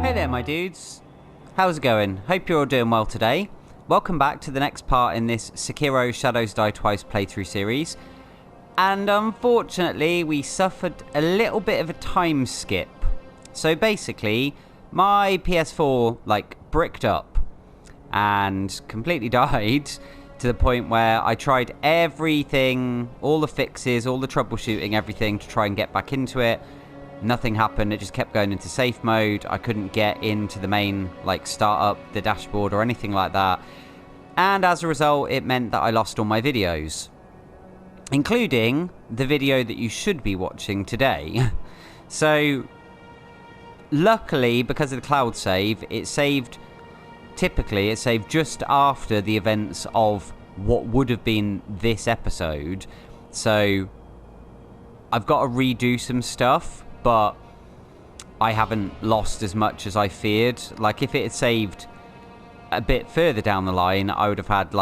Hey there, my dudes. How's it going? Hope you're all doing well today. Welcome back to the next part in this Sekiro Shadows Die Twice playthrough series. And unfortunately, we suffered a little bit of a time skip. So basically, my PS4, bricked up and completely died to the point where I tried everything, all the fixes, all the troubleshooting, everything to try and get back into it. Nothing happened. It just kept going into safe mode. I couldn't get into the main, start up the dashboard or anything like that. And as a result, it meant that I lost all my videos, including the video that you should be watching today. So, luckily, because of the cloud save, typically it saved just after the events of what would have been this episode. So, I've got to redo some stuff, but I haven't lost as much as I feared. If it had saved a bit further down the line, I would have had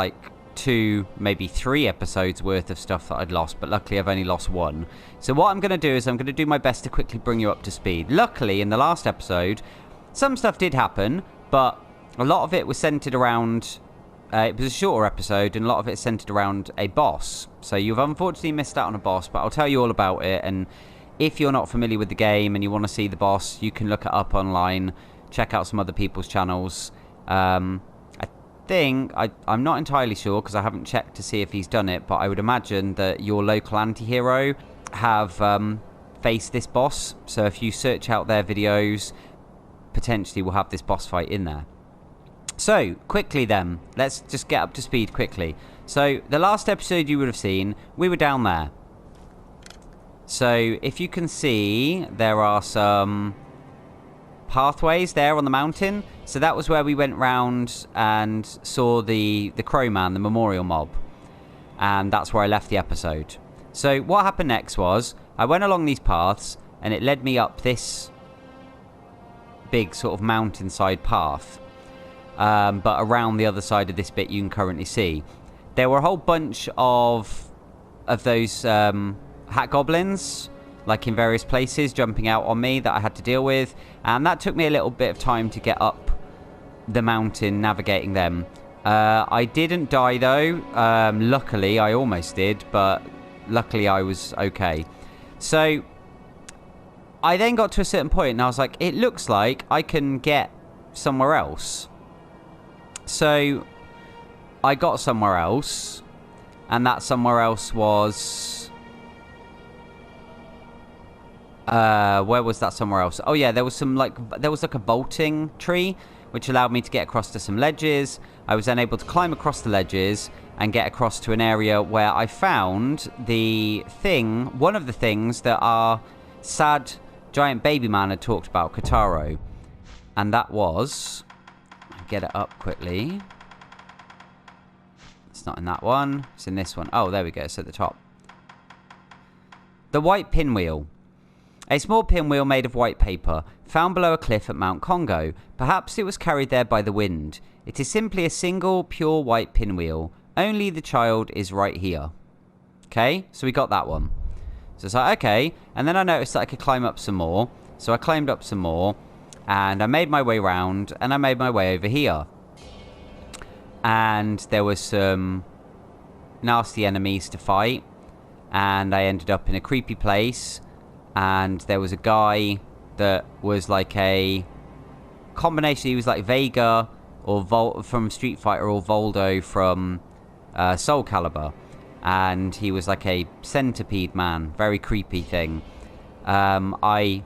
2, maybe 3 episodes worth of stuff that I'd lost, but luckily I've only lost 1. So what I'm going to do is I'm going to do my best to quickly bring you up to speed. Luckily, in the last episode, some stuff did happen, but a lot of it was centered around... it was a shorter episode, and a lot of it centered around a boss. So you've unfortunately missed out on a boss, but I'll tell you all about it. And if you're not familiar with the game and you want to see the boss, you can look it up online, check out some other people's channels. I think, I'm not entirely sure because I haven't checked to see if he's done it, but I would imagine that your local anti-hero have faced this boss. So if you search out their videos, potentially we'll have this boss fight in there. So, quickly then, let's just get up to speed quickly. So, the last episode you would have seen, we were down there. So, if you can see, there are some pathways there on the mountain. So that was where we went round and saw the Crowman, the memorial mob. And that's where I left the episode. So, what happened next was, I went along these paths, and it led me up this big sort of mountainside path. But around the other side of this bit you can currently see. There were a whole bunch of those hat goblins, in various places, jumping out on me that I had to deal with. And that took me a little bit of time to get up the mountain, navigating them. I didn't die though. Luckily, I almost did, but luckily I was okay. So, I then got to a certain point and I was like, it looks like I can get somewhere else. So, I got somewhere else, and that somewhere else was... where was that somewhere else? Oh yeah, there was some, there was a bolting tree, which allowed me to get across to some ledges. I was then able to climb across the ledges and get across to an area where I found one of the things that our sad giant baby man had talked about, Kotaro. And that was... Get it up quickly. It's not in that one. It's in this one. Oh, there we go. It's at the top. The white pinwheel. A small pinwheel made of white paper, found below a cliff at Mount Kongo. Perhaps it was carried there by the wind. It is simply a single, pure white pinwheel. Only the child is right here. Okay, so we got that one. So it's like, okay. And then I noticed that I could climb up some more. So I climbed up some more. And I made my way round, and I made my way over here. And there was some nasty enemies to fight. And I ended up in a creepy place. And there was a guy that was a combination. He was like Vega or from Street Fighter, or Voldo from Soul Calibur. And he was like a centipede man. Very creepy thing. I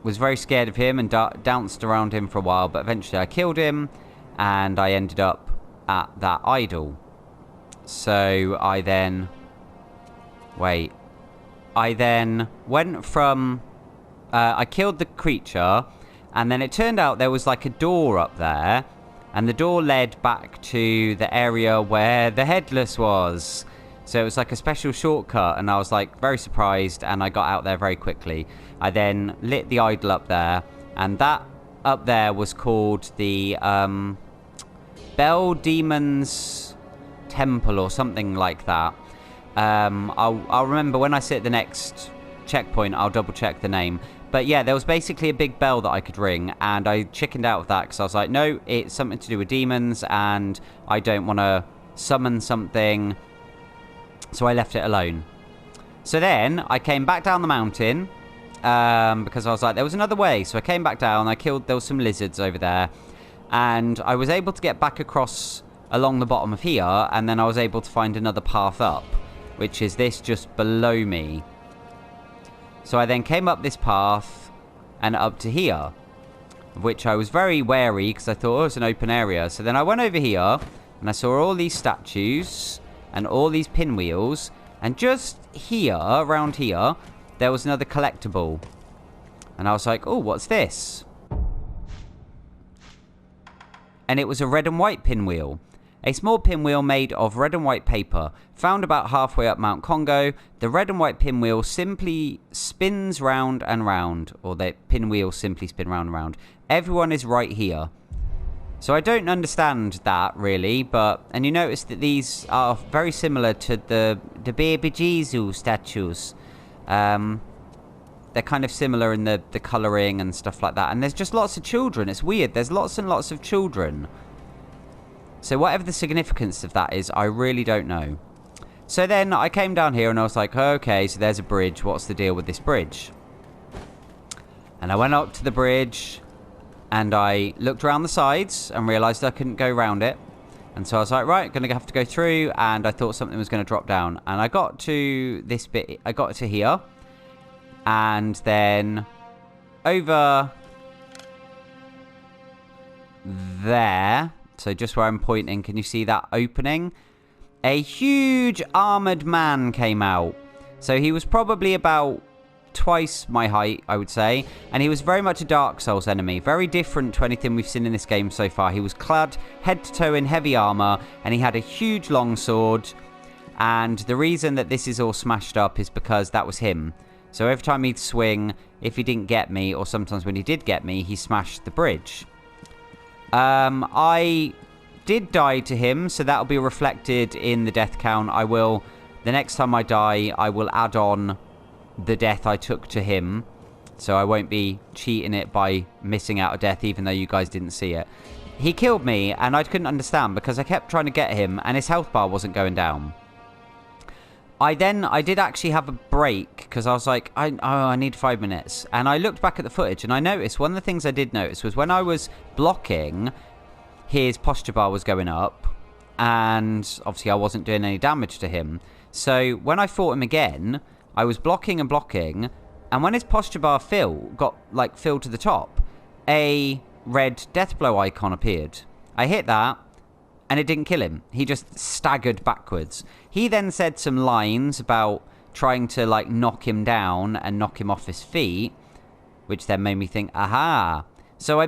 was very scared of him and danced around him for a while, but eventually I killed him and I ended up at that idol. So I then went from I killed the creature, and then it turned out there was a door up there, and the door led back to the area where the headless was. So it was a special shortcut, and I was very surprised, and I got out there very quickly. I then lit the idol up there, and that up there was called the Bell Demon's Temple or something like that. I'll remember when I sit the next checkpoint, I'll double check the name. But yeah, there was basically a big bell that I could ring, and I chickened out of that because I was like, no, it's something to do with demons, and I don't want to summon something, so I left it alone. So then I came back down the mountain, because I was like, there was another way. So I came back down, there was some lizards over there, and I was able to get back across along the bottom of here, and then I was able to find another path up, which is this just below me. So I then came up this path and up to here, of which I was very wary because I thought, oh, it's an open area. So then I went over here and I saw all these statues and all these pinwheels, and just here, around here, there was another collectible. And I was like, oh, what's this? And it was a red and white pinwheel. A small pinwheel made of red and white paper, found about halfway up Mount Kongo. The red and white pinwheel simply spins round and round, or the pinwheel simply spin round and round. Everyone is right here. So I don't understand that really, and you notice that these are very similar to the baby Jesus statues. They're kind of similar in the colouring and stuff like that. And there's just lots of children. It's weird. There's lots and lots of children. So whatever the significance of that is, I really don't know. So then I came down here and I was like, okay, so there's a bridge. What's the deal with this bridge? And I went up to the bridge and I looked around the sides and realised I couldn't go around it. And so I was like, right, going to have to go through, and I thought something was going to drop down. And I got to this bit, I got to here. And then over there, so just where I'm pointing, can you see that opening? A huge armoured man came out. So he was probably about twice my height, I would say. And he was very much a Dark Souls enemy. Very different to anything we've seen in this game so far. He was clad head to toe in heavy armour, and he had a huge long sword. And the reason that this is all smashed up is because that was him. So every time he'd swing, if he didn't get me, or sometimes when he did get me, he smashed the bridge. I did die to him, so that'll be reflected in the death count. The next time I die, I will add on the death I took to him. So I won't be cheating it by missing out a death, even though you guys didn't see it. He killed me, and I couldn't understand because I kept trying to get him, and his health bar wasn't going down. I did actually have a break because I was like, I need 5 minutes. And I looked back at the footage and I noticed, one of the things I did notice was when I was blocking, his posture bar was going up. And obviously I wasn't doing any damage to him. So when I fought him again, I was blocking and blocking. And when his posture bar filled to the top, a red death blow icon appeared. I hit that. And it didn't kill him. He just staggered backwards. He then said some lines about trying to, knock him down and knock him off his feet, which then made me think, aha. So I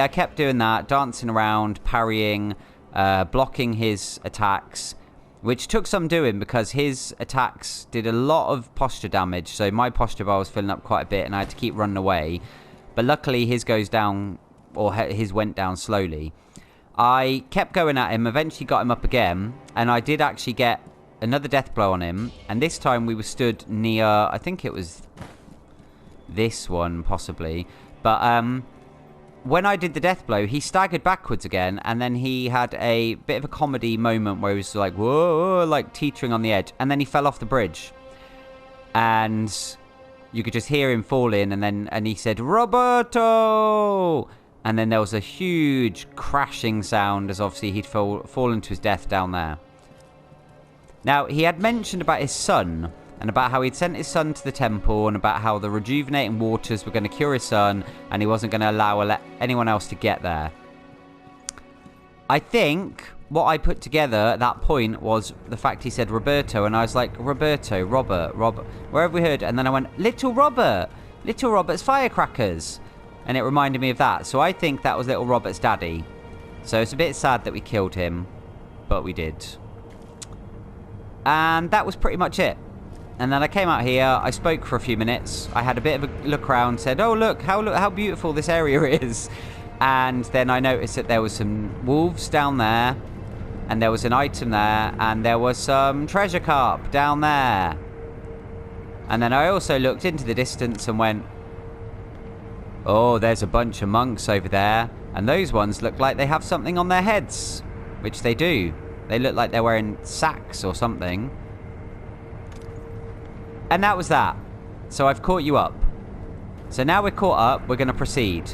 kept doing that, dancing around, parrying, blocking his attacks, which took some doing because his attacks did a lot of posture damage. So my posture bar was filling up quite a bit and I had to keep running away. But luckily his goes down, or his went down slowly. I kept going at him, eventually got him up again, and I did actually get another death blow on him, and this time we were stood near, I think it was this one, possibly, but when I did the death blow, he staggered backwards again, and then he had a bit of a comedy moment where he was like, whoa, teetering on the edge, and then he fell off the bridge, and you could just hear him falling, and he said, Roberto! And then there was a huge crashing sound as obviously he'd fallen to his death down there. Now, he had mentioned about his son and about how he'd sent his son to the temple and about how the rejuvenating waters were going to cure his son and he wasn't going to allow anyone else to get there. I think what I put together at that point was the fact he said Roberto, and I was like, Roberto, Robert, where have we heard? And then I went, Little Robert's firecrackers. And it reminded me of that. So I think that was Little Robert's daddy. So it's a bit sad that we killed him. But we did. And that was pretty much it. And then I came out here. I spoke for a few minutes. I had a bit of a look around. Said, oh, look how beautiful this area is. And then I noticed that there was some wolves down there. And there was an item there. And there was some treasure carp down there. And then I also looked into the distance and went, oh, there's a bunch of monks over there. And those ones look like they have something on their heads. Which they do. They look like they're wearing sacks or something. And that was that. So I've caught you up. So now we're caught up, we're going to proceed.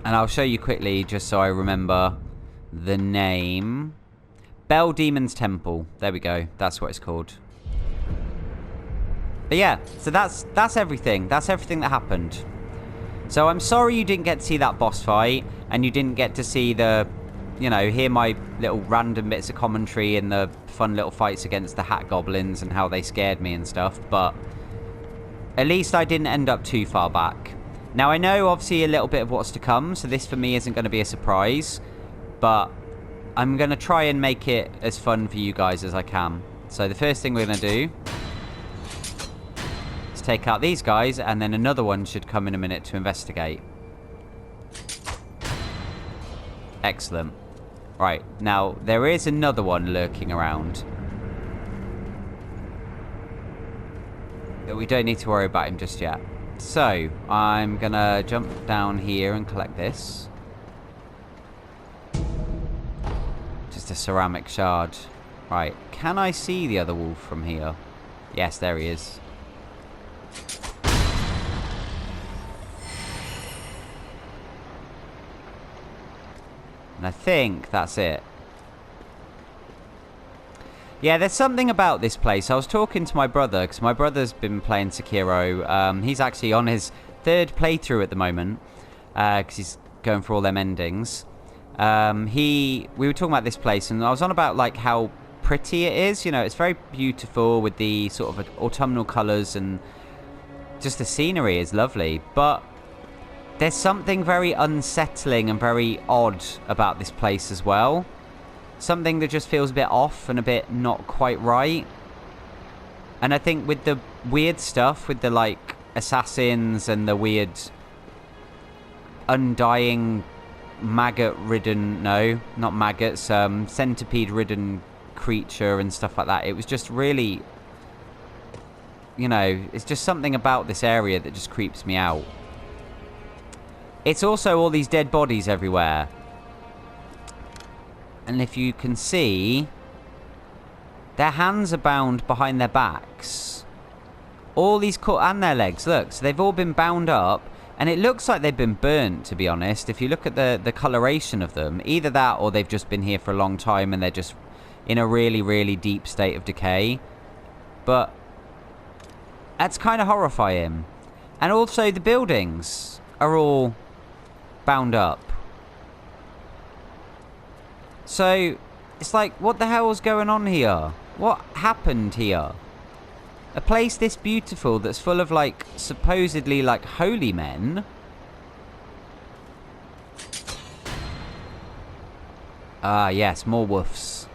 And I'll show you quickly, just so I remember the name. Bell Demon's Temple. There we go. That's what it's called. But yeah, so that's everything. That's everything that happened. So I'm sorry you didn't get to see that boss fight. And you didn't get to see the, you know, hear my little random bits of commentary and the fun little fights against the hat goblins and how they scared me and stuff. But at least I didn't end up too far back. Now I know obviously a little bit of what's to come. So this for me isn't going to be a surprise. But I'm going to try and make it as fun for you guys as I can. So the first thing we're going to do is take out these guys. And then another one should come in a minute to investigate. Excellent. Right, now there is another one lurking around. But we don't need to worry about him just yet. So, I'm gonna jump down here and collect this. Just a ceramic shard. Right, can I see the other wolf from here? Yes, there he is. And I think that's it. Yeah, there's something about this place. I was talking to my brother, because my brother's been playing Sekiro. He's actually on his 3rd playthrough at the moment, because he's going for all them endings. We were talking about this place, and I was on about like how pretty it is. You know, it's very beautiful with the sort of autumnal colours, and just the scenery is lovely. But there's something very unsettling and very odd about this place as well. Something that just feels a bit off and a bit not quite right. And I think with the weird stuff, with the like assassins and the weird undying maggot-ridden, no, not maggots, centipede-ridden creature and stuff like that. It was just really, you know, it's just something about this area that just creeps me out. It's also all these dead bodies everywhere. And if you can see, their hands are bound behind their backs. All these and their legs, look. So they've all been bound up. And it looks like they've been burnt, to be honest. If you look at the coloration of them. Either that or they've just been here for a long time and they're just in a really, really deep state of decay. But that's kind of horrifying. And also the buildings are all bound up. So, it's like, what the hell is going on here? What happened here? A place this beautiful that's full of, like, supposedly, like, holy men. Ah, yes, more wolves.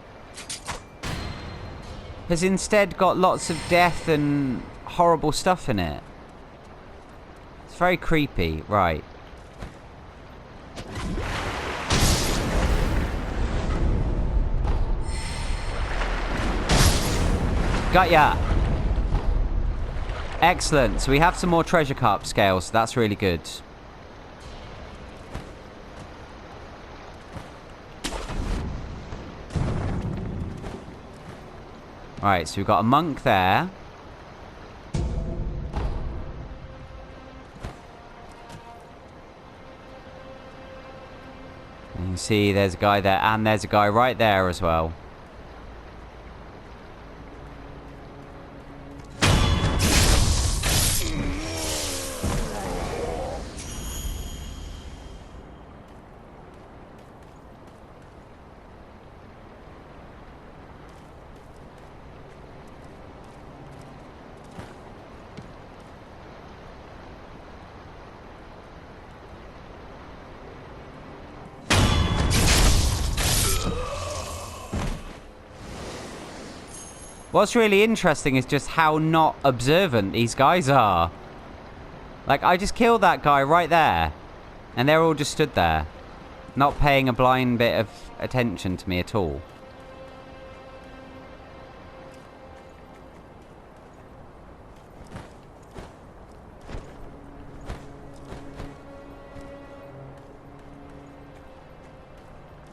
Has instead got lots of death and horrible stuff in it. It's very creepy. Right. Got ya. Excellent. So we have some more treasure carp scales. So that's really good. Alright, so we've got a monk there. And you can see there's a guy there, and there's a guy right there as well. What's really interesting is just how not observant these guys are. Like, I just killed that guy right there. And they're all just stood there. Not paying a blind bit of attention to me at all.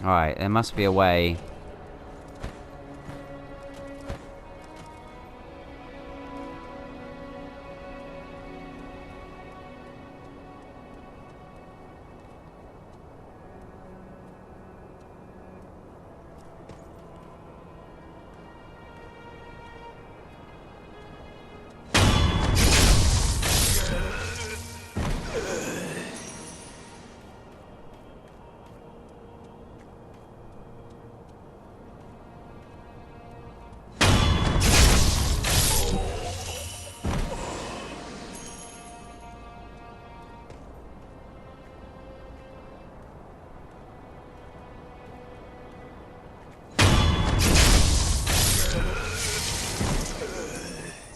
Alright, there must be a way.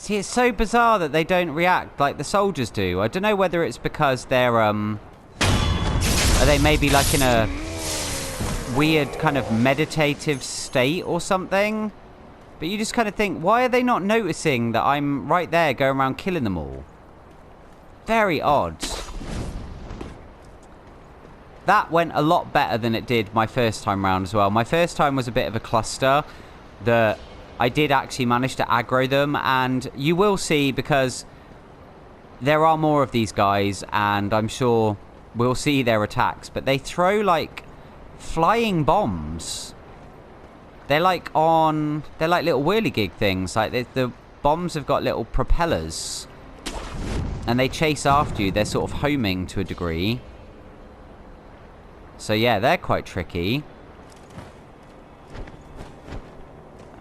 See, it's so bizarre that they don't react like the soldiers do. I don't know whether it's because they're, are they maybe like in a weird kind of meditative state or something? But you just kind of think, why are they not noticing that I'm right there going around killing them all? Very odd. That went a lot better than it did my first time round as well. My first time was a bit of a cluster that I did actually manage to aggro them, and you will see, because there are more of these guys, and I'm sure we'll see their attacks, but they throw like flying bombs. They're like little whirligig things. Like the bombs have got little propellers, and they chase after you. They're sort of homing to a degree. So yeah, they're quite tricky.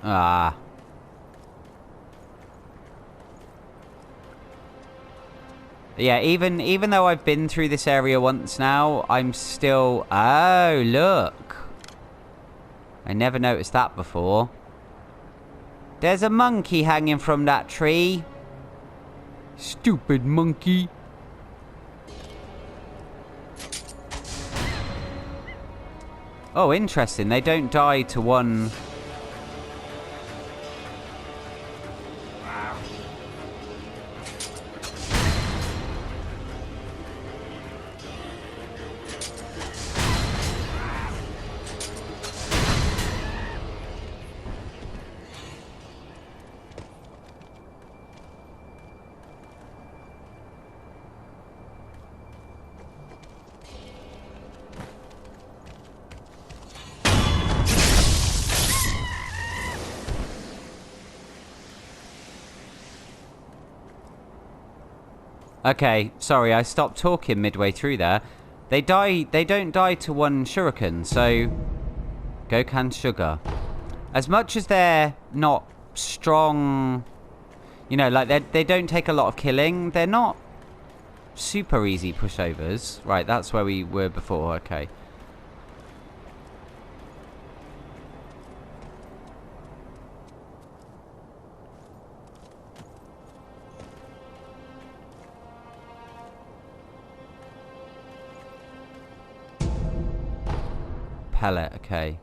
Ah. Yeah, even though I've been through this area once now, I'm still... Oh, look. I never noticed that before. There's a monkey hanging from that tree. Stupid monkey. Oh, interesting. They don't die to one... Okay, sorry, I stopped talking midway through there. They don't die to one shuriken, so... Gokan sugar. As much as they're not strong... You know, like, they don't take a lot of killing, they're not super easy pushovers. Right, that's where we were before, okay. Pellet, okay.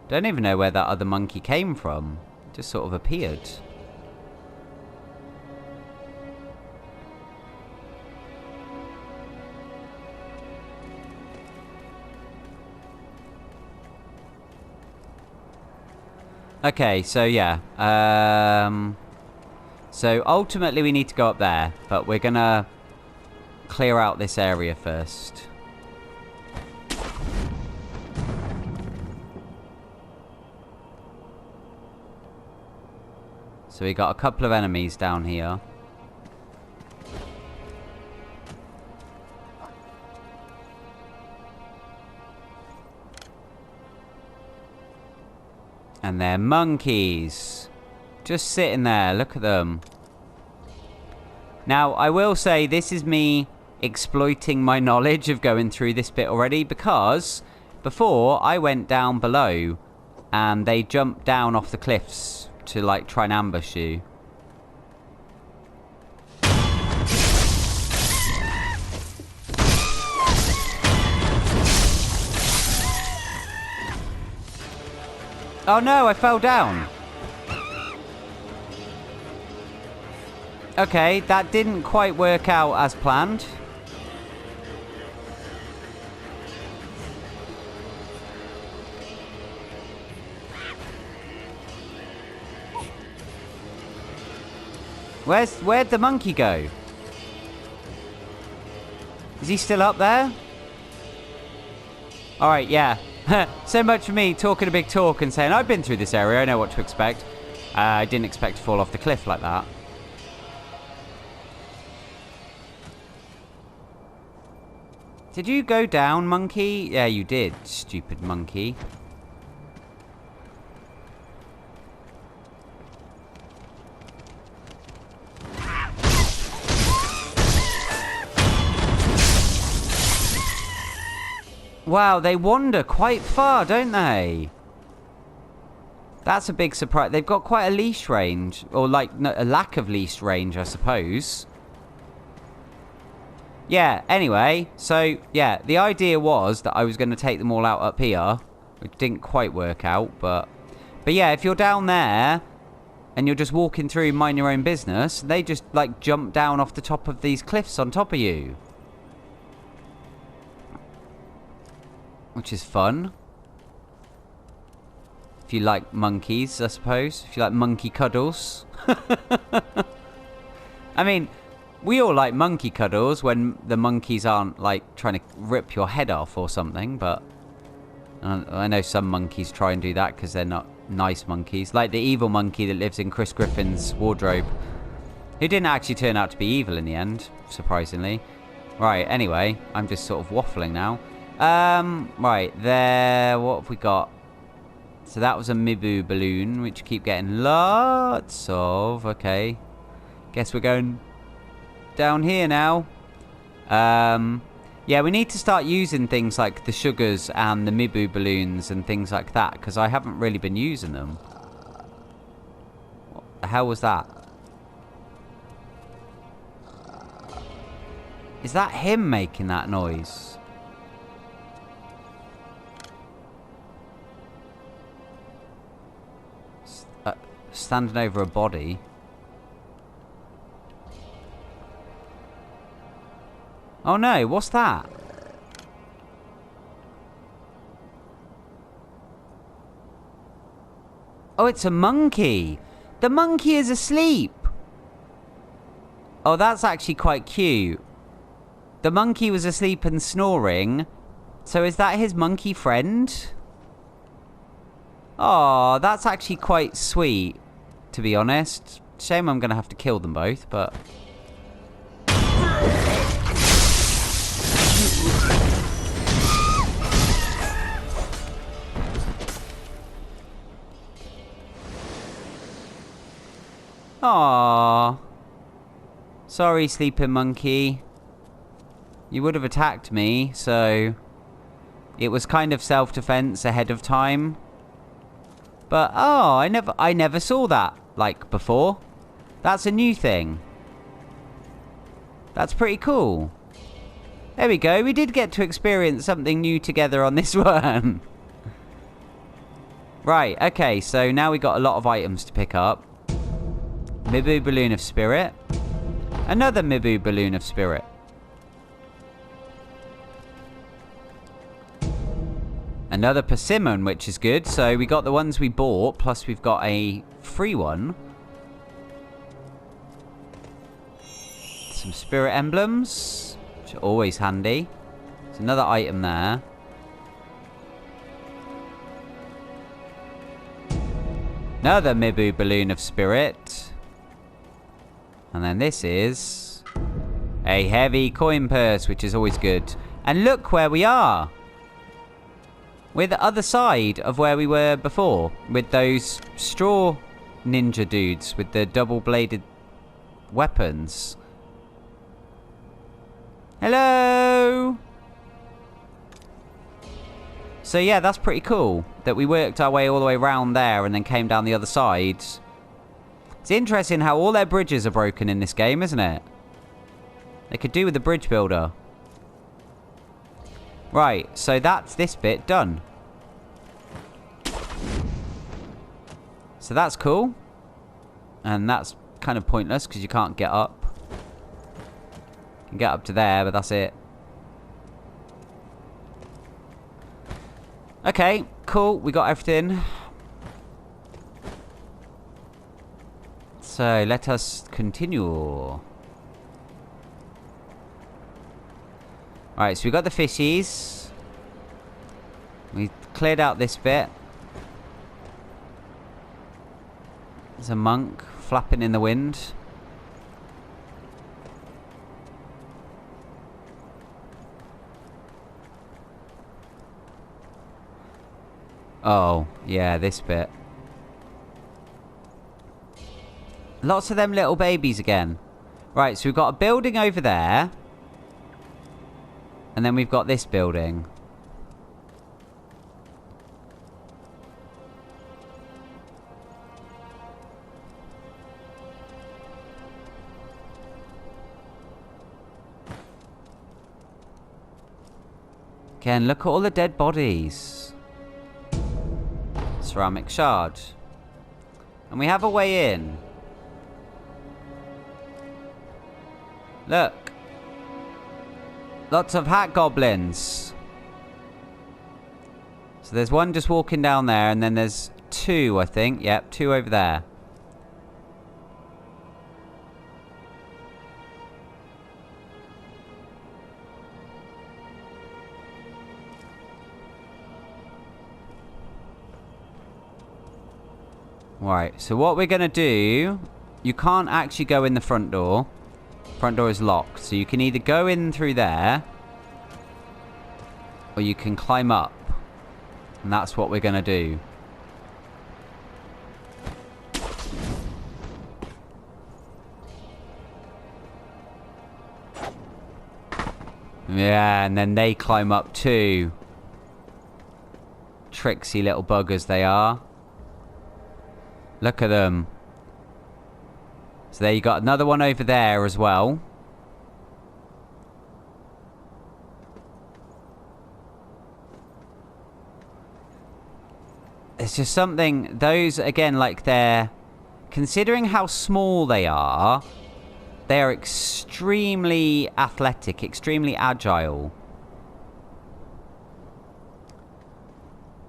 Don't even know where that other monkey came from. Just sort of appeared. Okay, so yeah. So ultimately we need to go up there, but we're gonna clear out this area first. So we got a couple of enemies down here. And they're monkeys. Just sitting there, look at them. Now, I will say this is me exploiting my knowledge of going through this bit already, because before I went down below and they jumped down off the cliffs to like try and ambush you. Oh no, I fell down. Okay, that didn't quite work out as planned. Where'd the monkey go? Is he still up there? Alright, yeah. So much for me talking a big talk and saying, I've been through this area, I know what to expect. I didn't expect to fall off the cliff like that. Did you go down, monkey? Yeah, you did, stupid monkey. Wow, they wander quite far, don't they? That's a big surprise. They've got quite a leash range. Or, like, no, a lack of leash range, I suppose. Yeah, anyway. So, yeah, the idea was that I was going to take them all out up here. Which didn't quite work out, but yeah, if you're down there and you're just walking through, mind your own business, they just, like, jump down off the top of these cliffs on top of you. Which is fun. If you like monkeys, I suppose. If you like monkey cuddles. I mean, we all like monkey cuddles when the monkeys aren't, like, trying to rip your head off or something, but I know some monkeys try and do that because they're not nice monkeys. Like the evil monkey that lives in Chris Griffin's wardrobe. Who didn't actually turn out to be evil in the end, surprisingly. Right, anyway, I'm just sort of waffling now. Right, there, what have we got? So that was a Mibu balloon, which keep getting lots of. Okay. Guess we're going down here now. Yeah, we need to start using things like the sugars and the Mibu balloons and things like that, because I haven't really been using them. What the hell was that? Is that him making that noise? Standing over a body. Oh no, what's that? Oh, it's a monkey. The monkey is asleep. Oh, that's actually quite cute. The monkey was asleep and snoring. So is that his monkey friend? Oh, that's actually quite sweet, to be honest. Shame I'm going to have to kill them both, but... Aww. Sorry, sleeping monkey. You would have attacked me, so... It was kind of self-defense ahead of time. But, oh, I never saw that, like, before. That's a new thing. That's pretty cool. There we go. We did get to experience something new together on this one. Right, okay, so now we got a lot of items to pick up. Mibu Balloon of Spirit. Another Mibu Balloon of Spirit. Another persimmon, which is good. So we got the ones we bought, plus we've got a free one. Some spirit emblems, which are always handy. There's another item there. Another Mibu Balloon of Spirit. And then this is a heavy coin purse, which is always good. And look where we are. We're the other side of where we were before, with those straw ninja dudes with the double-bladed weapons. Hello! So yeah, that's pretty cool, that we worked our way all the way around there and then came down the other side. It's interesting how all their bridges are broken in this game, isn't it? They could do with a bridge builder. Right, so that's this bit done. So that's cool. And that's kind of pointless because you can't get up. You can get up to there, but that's it. Okay, cool. We got everything. So So, let us continue. Alright, so we got the fishies. We cleared out this bit. There's a monk flapping in the wind. Oh, yeah, this bit. Lots of them little babies again. Right, so we've got a building over there. And then we've got this building. Again, look at all the dead bodies. Ceramic shard. And we have a way in. Look. Lots of hat goblins. So there's one just walking down there, and then there's two, I think. Yep, two over there. Right, so what we're going to do... You can't actually go in the front door. Front door is locked, so you can either go in through there, or you can climb up, and that's what we're gonna do. Yeah, and then they climb up too. Tricksy little buggers they are. Look at them. So there you got another one over there as well. It's just something, those again, like they're, considering how small they are extremely athletic, extremely agile.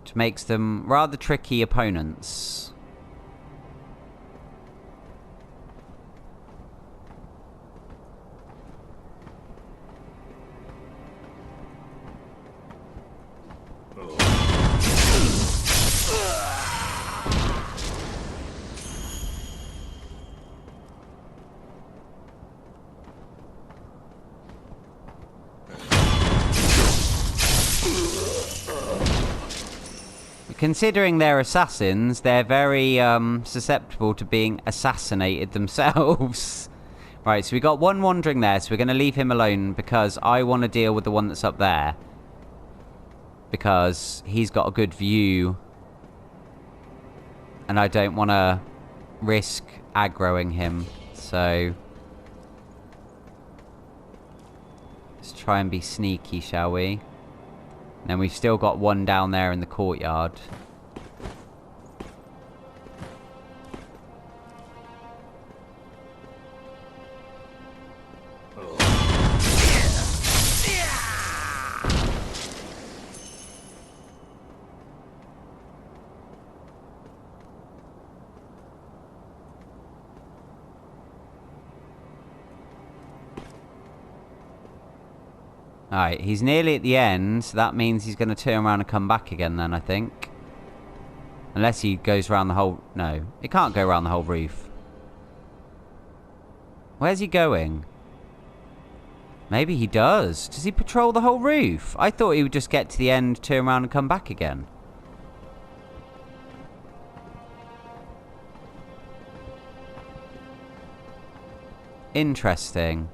Which makes them rather tricky opponents. Considering they're assassins, they're very susceptible to being assassinated themselves. Right, so we got one wandering there, so we're going to leave him alone because I want to deal with the one that's up there. Because he's got a good view. And I don't want to risk aggroing him, so... Let's try and be sneaky, shall we? And then we've still got one down there in the courtyard. Alright, he's nearly at the end, so that means he's going to turn around and come back again then, I think. Unless he goes around the whole... No, he can't go around the whole roof. Where's he going? Maybe he does. Does he patrol the whole roof? I thought he would just get to the end, turn around and come back again. Interesting.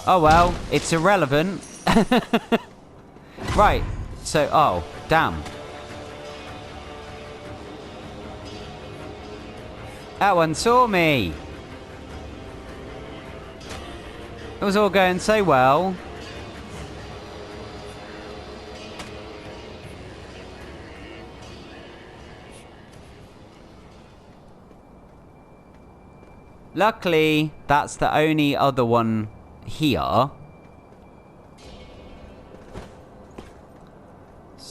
Oh well, it's irrelevant. Right, so, oh, damn. That one saw me. It was all going so well. Luckily, that's the only other one here.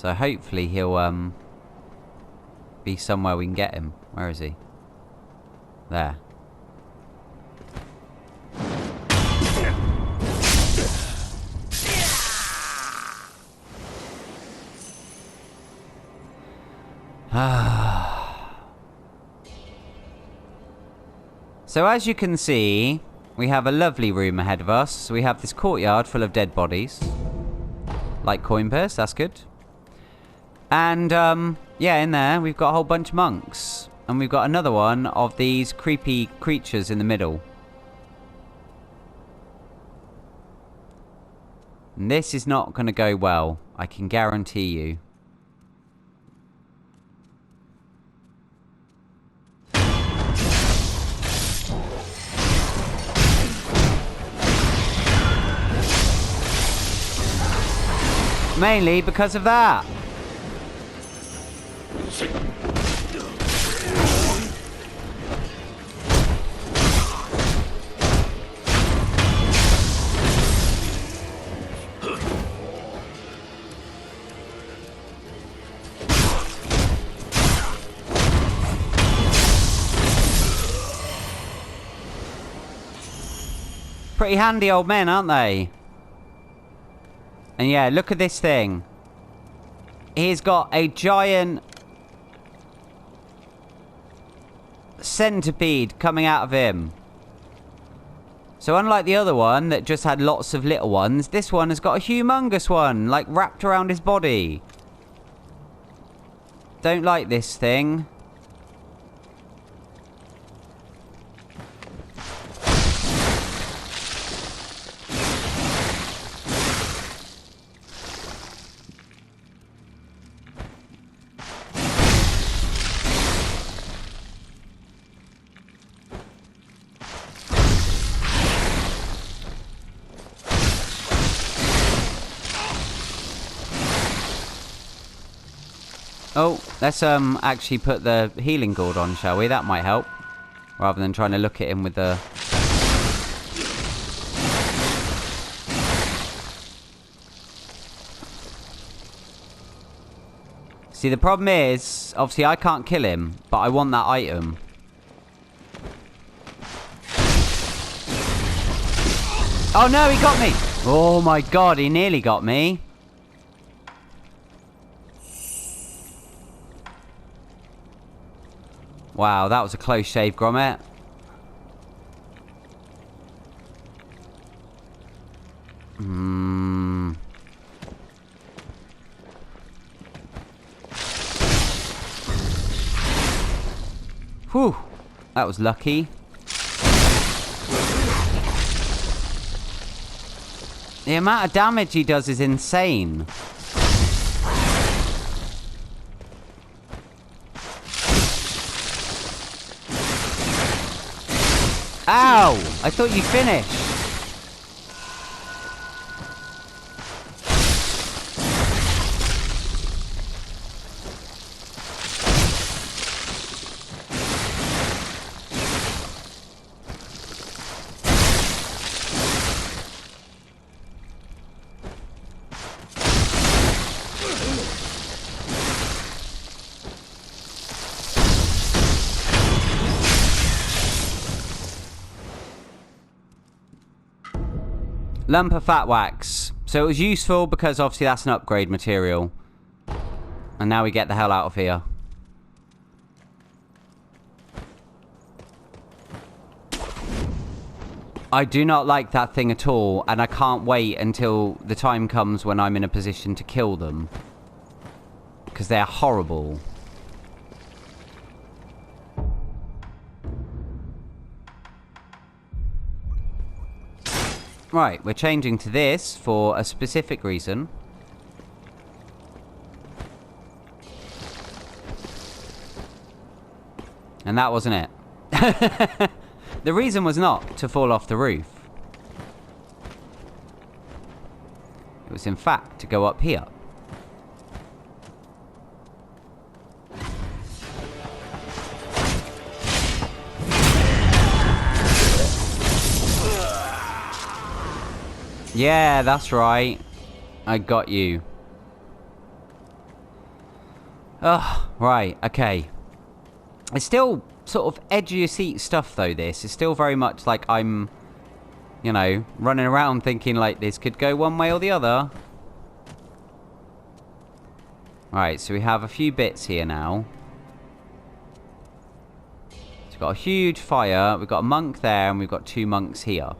So hopefully he'll be somewhere we can get him. Where is he? There. So as you can see, we have a lovely room ahead of us. We have this courtyard full of dead bodies. Like coin purse, that's good. And, yeah, in there, we've got a whole bunch of monks. And we've got another one of these creepy creatures in the middle. And this is not going to go well, I can guarantee you. Mainly because of that. Pretty handy old men, aren't they? And yeah, look at this thing. He's got a giant centipede coming out of him. So unlike the other one that just had lots of little ones, this one has got a humongous one, like wrapped around his body. Don't like this thing. Oh, let's actually put the healing gourd on, shall we? That might help. Rather than trying to look at him with the... See, the problem is, obviously I can't kill him, but I want that item. Oh no, he got me! Oh my god, he nearly got me. Wow, that was a close shave, Grommet. Whew, that was lucky. The amount of damage he does is insane. Ow! I thought you finished. Lump of fat wax. So it was useful because obviously that's an upgrade material. And now we get the hell out of here. I do not like that thing at all, and I can't wait until the time comes when I'm in a position to kill them. Because they're horrible. Right, we're changing to this for a specific reason. And that wasn't it. The reason was not to fall off the roof. It was in fact to go up here. Yeah, that's right. I got you. Ugh, right, okay. It's still sort of edge of your seat stuff, though, this. It's still very much like I'm, you know, running around thinking like this could go one way or the other. Right, so we have a few bits here now. So we've got a huge fire, we've got a monk there, and we've got 2 monks here.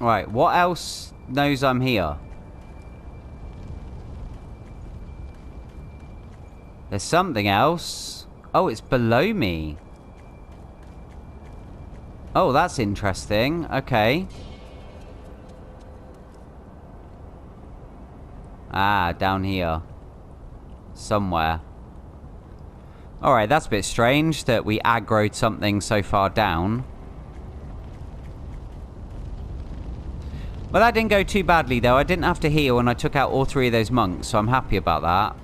Right, what else knows I'm here? There's something else. Oh, it's below me. Oh, that's interesting. Okay. Ah, down here. Somewhere. Alright, that's a bit strange that we aggroed something so far down. Well, that didn't go too badly, though. I didn't have to heal, and I took out all 3 of those monks, so I'm happy about that.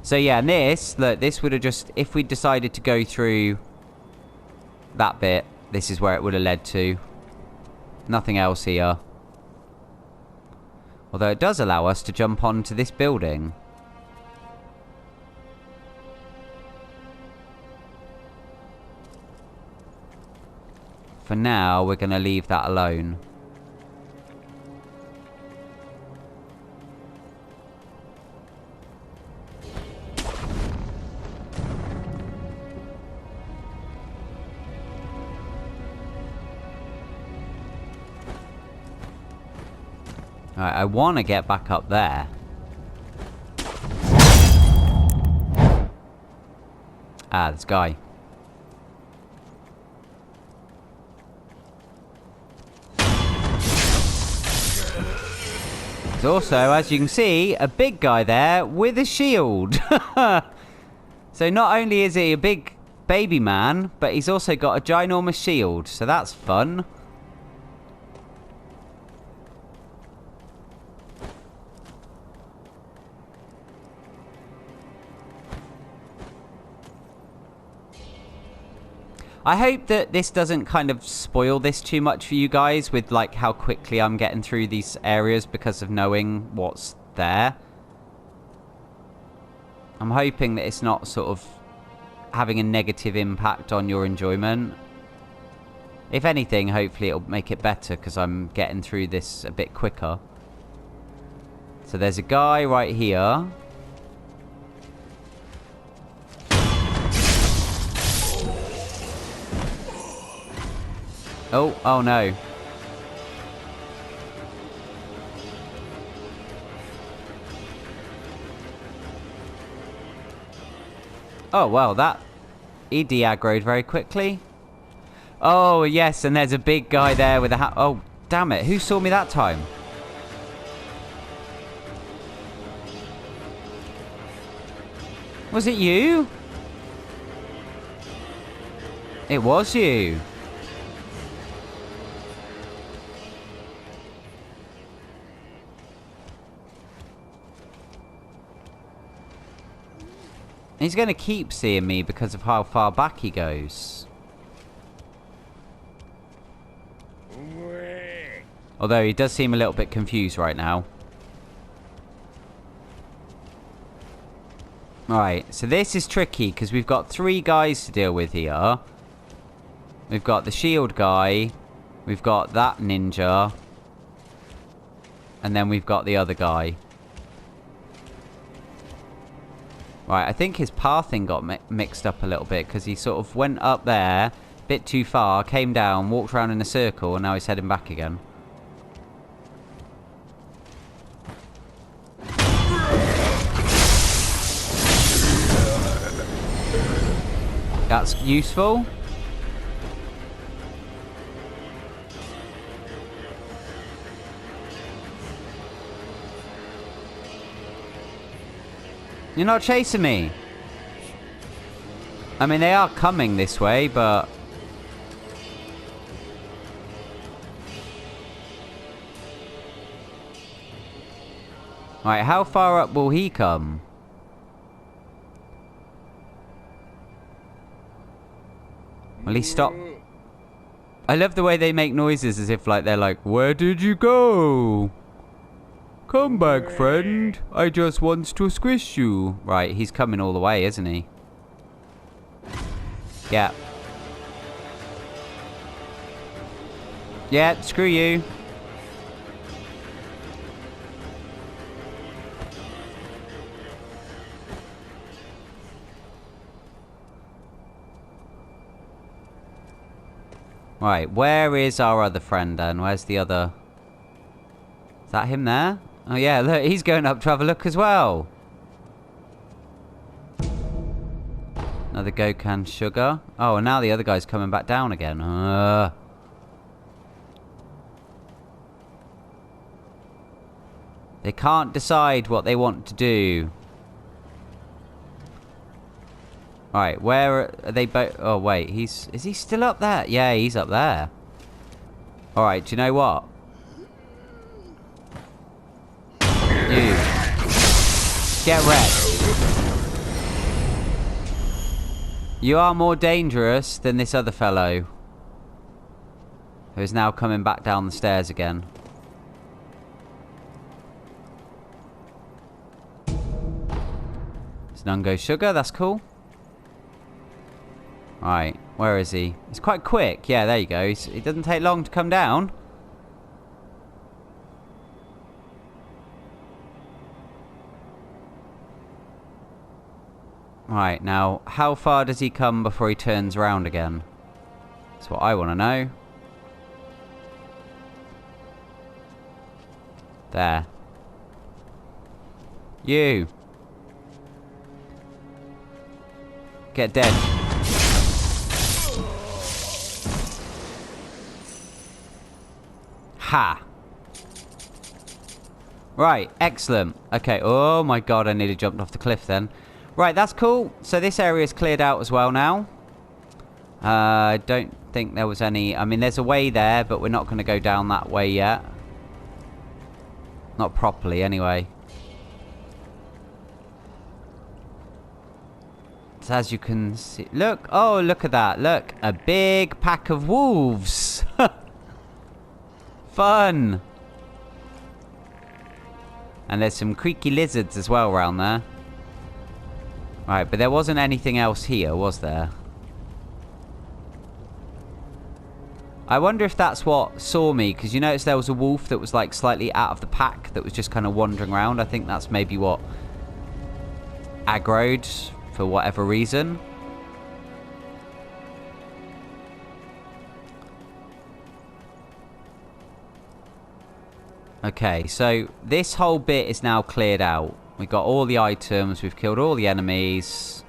So, yeah, and this, look, this would have just... If we decided to go through that bit, this is where it would have led to. Nothing else here. Although it does allow us to jump onto this building. For now, we're going to leave that alone. Alright, I want to get back up there. Ah, this guy. There's also, as you can see, a big guy there with a shield. So not only is he a big baby man, but he's also got a ginormous shield. So that's fun. I hope that this doesn't kind of spoil this too much for you guys with like how quickly I'm getting through these areas because of knowing what's there. I'm hoping that it's not sort of having a negative impact on your enjoyment. If anything, hopefully it'll make it better because I'm getting through this a bit quicker. So there's a guy right here. Oh no. Oh, well, that... He de-aggroed very quickly. Oh, yes, and there's a big guy there with a oh, damn it. Who saw me that time? Was it you? It was you. He's going to keep seeing me because of how far back he goes. Although he does seem a little bit confused right now. Alright, so this is tricky because we've got 3 guys to deal with here. We've got the shield guy. We've got that ninja. And then we've got the other guy. Right, I think his pathing got mixed up a little bit because he sort of went up there a bit too far, came down, walked around in a circle, and now he's heading back again. That's useful. You're not chasing me. I mean, they are coming this way, but... Right, how far up will he come? Will he stop? I love the way they make noises as if like they're like, where did you go? Come back, friend. I just wants to squish you. Right, he's coming all the way, isn't he? Yeah. Yeah, screw you. Right, where is our other friend then? Where's the other... Is that him there? Oh yeah, look, he's going up to have a look as well. Another Gokan sugar. Oh, and now the other guy's coming back down again. They can't decide what they want to do. Right, where are they both? Oh wait, is he still up there? Yeah, he's up there. Alright, do you know what? You. Get wrecked. You are more dangerous than this other fellow, who is now coming back down the stairs again. It's Nungo Sugar, that's cool. Right, where is he? He's quite quick. Yeah, there you go. It doesn't take long to come down. Right, now, how far does he come before he turns around again? That's what I want to know. There. You. Get dead. Ha! Right, excellent. Okay, oh my god, I nearly jumped off the cliff then. Right, that's cool. So this area's cleared out as well now. I don't think there was any... I mean, there's a way there, but we're not going to go down that way yet. Not properly, anyway. So as you can see... Look! Oh, look at that. Look! A big pack of wolves! Fun! And there's some creaky lizards as well around there. Right, but there wasn't anything else here, was there? I wonder if that's what saw me, because you notice there was a wolf that was like slightly out of the pack that was just kind of wandering around. I think that's maybe what aggroed for whatever reason. Okay, so this whole bit is now cleared out. We've got all the items, we've killed all the enemies.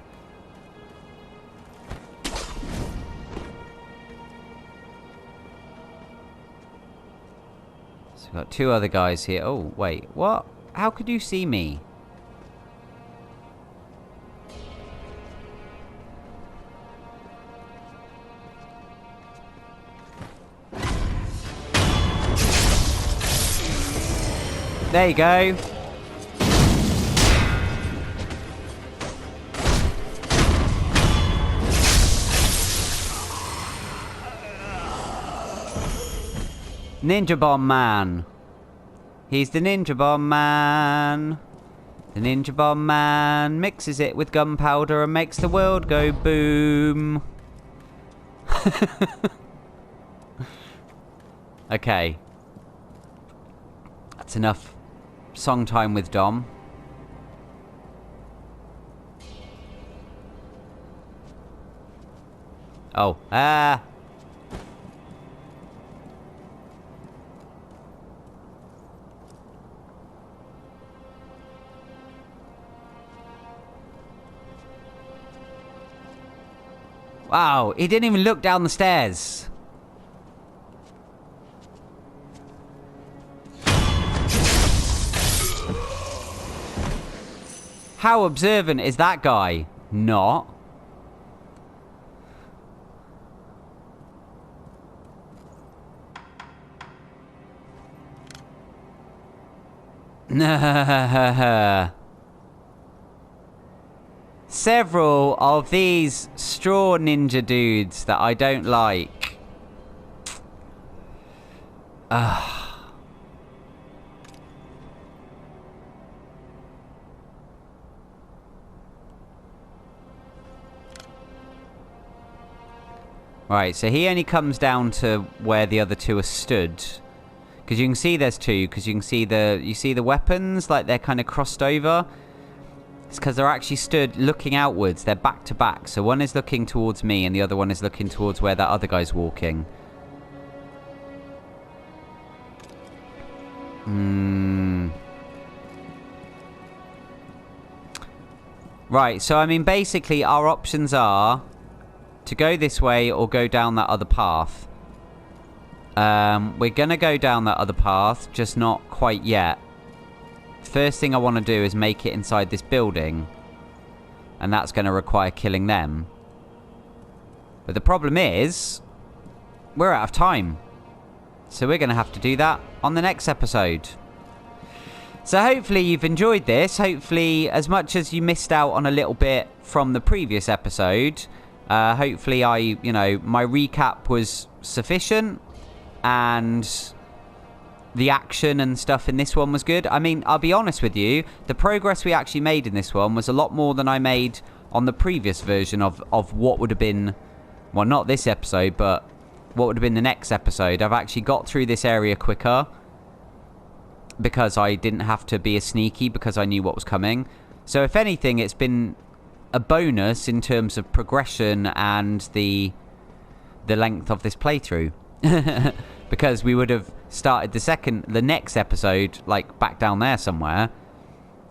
So we've got two other guys here. Oh, wait, what? How could you see me? There you go. Ninja Bomb Man. He's the Ninja Bomb Man. The Ninja Bomb Man mixes it with gunpowder and makes the world go boom. Okay. That's enough song time with Dom. Oh, wow, he didn't even look down the stairs. How observant is that guy? Not. Several of these straw ninja dudes that I don't like. Right, so he only comes down to where the other two are stood. Because you can see there's two, because you can see the weapons, like they're kind of crossed over. It's because they're actually stood looking outwards. They're back to back. So one is looking towards me and the other one is looking towards where that other guy's walking. Right, so I mean basically our options are to go this way or go down that other path. We're going to go down that other path, just not quite yet. First thing I want to do is make it inside this building. And that's going to require killing them. But the problem is, we're out of time. So we're going to have to do that on the next episode. So hopefully you've enjoyed this. Hopefully, as much as you missed out on a little bit from the previous episode, hopefully my recap was sufficient. And the action and stuff in this one was good. I mean, I'll be honest with you, the progress we actually made in this one was a lot more than I made on the previous version of what would have been, well, not this episode, but what would have been the next episode. I've actually got through this area quicker because I didn't have to be as sneaky because I knew what was coming. So if anything, it's been a bonus in terms of progression and the length of this playthrough. Because we would have started the next episode, like, back down there somewhere,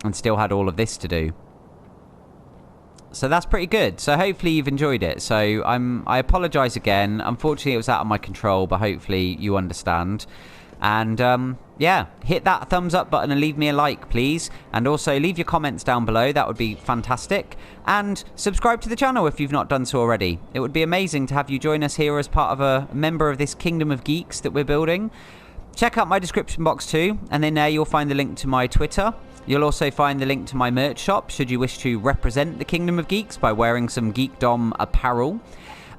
and still had all of this to do. So that's pretty good. So hopefully you've enjoyed it. So I apologise again. Unfortunately, it was out of my control, but hopefully you understand. And, yeah, hit that thumbs up button and leave me a like, please. And also leave your comments down below. That would be fantastic. And subscribe to the channel if you've not done so already. It would be amazing to have you join us here as part of a member of this kingdom of geeks that we're building. Check out my description box too. And then there you'll find the link to my Twitter. You'll also find the link to my merch shop should you wish to represent the kingdom of geeks by wearing some Geek-Dom apparel.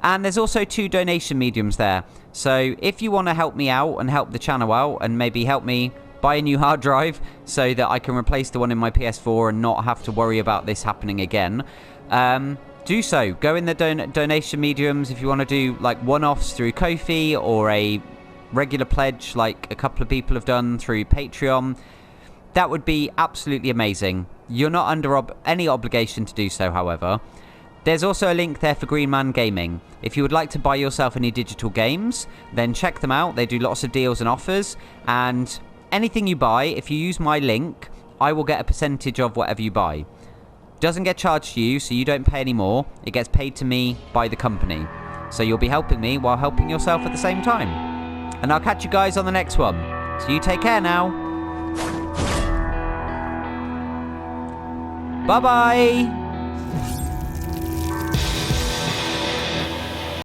And there's also 2 donation mediums there. So if you want to help me out and help the channel out and maybe help me buy a new hard drive so that I can replace the one in my PS4 and not have to worry about this happening again, do so. Go in the donation mediums if you want to do like one-offs through Ko-fi or a regular pledge like a couple of people have done through Patreon. That would be absolutely amazing. You're not under any obligation to do so, however. There's also a link there for Green Man Gaming. If you would like to buy yourself any digital games, then check them out. They do lots of deals and offers. And anything you buy, if you use my link, I will get a percentage of whatever you buy. Doesn't get charged to you, so you don't pay any more. It gets paid to me by the company. So you'll be helping me while helping yourself at the same time. And I'll catch you guys on the next one. So you take care now. Bye-bye.